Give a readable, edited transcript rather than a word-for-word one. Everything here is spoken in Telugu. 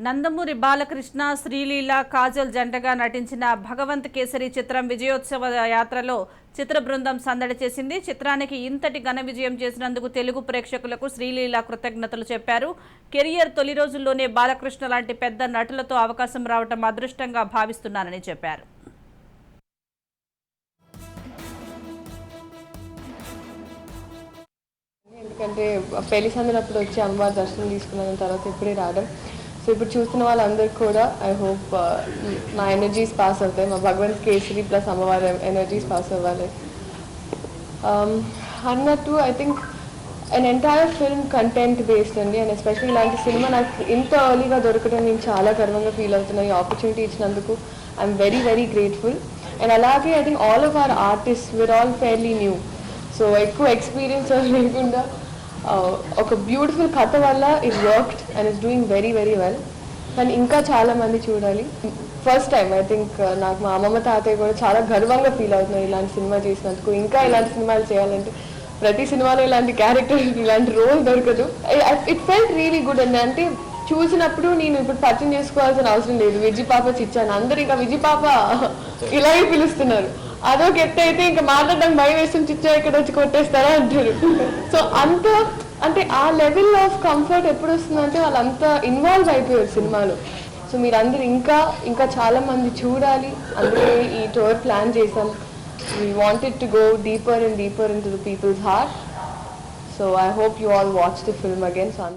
నందమూరి బాలకృష్ణ, శ్రీలీల, కాజల్ జంటగా నటించిన భగవంత్ కేసరి చిత్రం విజయోత్సవ యాత్రలో చిత్ర బృందం సందడి చేసింది. చిత్రానికి ఇంతటి ఘన విజయం చేసినందుకు తెలుగు ప్రేక్షకులకు శ్రీలీల కృతజ్ఞతలు చెప్పారు. కెరియర్ తొలి రోజుల్లోనే బాలకృష్ణ లాంటి పెద్ద నటులతో అవకాశం రావటం అదృష్టంగా భావిస్తున్నానని చెప్పారు. ఎందుకంటే పెళ్లి సందర్భప్పుడు వచ్చి అమ్మవారి దర్శనం తీసుకున్న తర్వాత ఇప్పుడే రావడం. సో ఇప్పుడు చూస్తున్న వాళ్ళందరికీ కూడా ఐ హోప్ నా ఎనర్జీస్ పాస్ అవుతాయి. మా భగవంత్ కేసరి ప్లస్ అమ్మవారి ఎనర్జీస్ పాస్ అవ్వాలి అన్నట్టు. I think and entire film content based అండి. అండ్ ఎస్పెషల్లీ ఇలాంటి సినిమా నాకు ఇంత ఎర్లీగా దొరకడం నేను చాలా గర్వంగా ఫీల్ అవుతున్నాను. ఈ ఆపర్చునిటీ ఇచ్చినందుకు I'm very very grateful. And అలాగే I think all of our artist were all fairly new. So ఎక్కువ ఎక్స్పీరియన్స్ లేకుండా ఒక బ్యూటిఫుల్ కథ వల్ల it worked and it's doing very very well. కానీ ఇంకా చాలామంది చూడాలి. ఫస్ట్ టైం ఐ థింక్ నాకు మా అమ్మమ్మ తాతయ్య కూడా చాలా గర్వంగా ఫీల్ అవుతున్నారు ఇలాంటి సినిమా చేసినందుకు. ఇంకా ఇలాంటి సినిమాలు చేయాలంటే ప్రతి సినిమాలో ఇలాంటి క్యారెక్టర్ ఇలాంటి రోల్ దొరకదు. ఇట్ ఫెల్ట్ రియలీ గుడ్ అండి. అంటే చూసినప్పుడు నేను ఇప్పుడు పరిచయం చేసుకోవాల్సిన అవసరం లేదు. విజయ్ పాప చిచ్చాను, అందరు ఇంకా విజయ్ పాప ఇలాగే పిలుస్తున్నారు. అదొక ఎత్తు అయితే ఇంకా మాట్లాడడం భయం వేస్తుంది, చిచ్చా ఇక్కడ వచ్చి కొట్టేస్తారా అంటారు. సో అంత అంటే ఆ లెవెల్ ఆఫ్ కంఫర్ట్ ఎప్పుడు వస్తుందంటే వాళ్ళంతా ఇన్వాల్వ్ అయిపోయారు సినిమాలో. సో మీరందరూ ఇంకా ఇంకా చాలా మంది చూడాలి, అందుకే ఈ టూర్ ప్లాన్ చేశాం. We wanted to go deeper and deeper in to the peoples heart. So I hope you all watch the film again.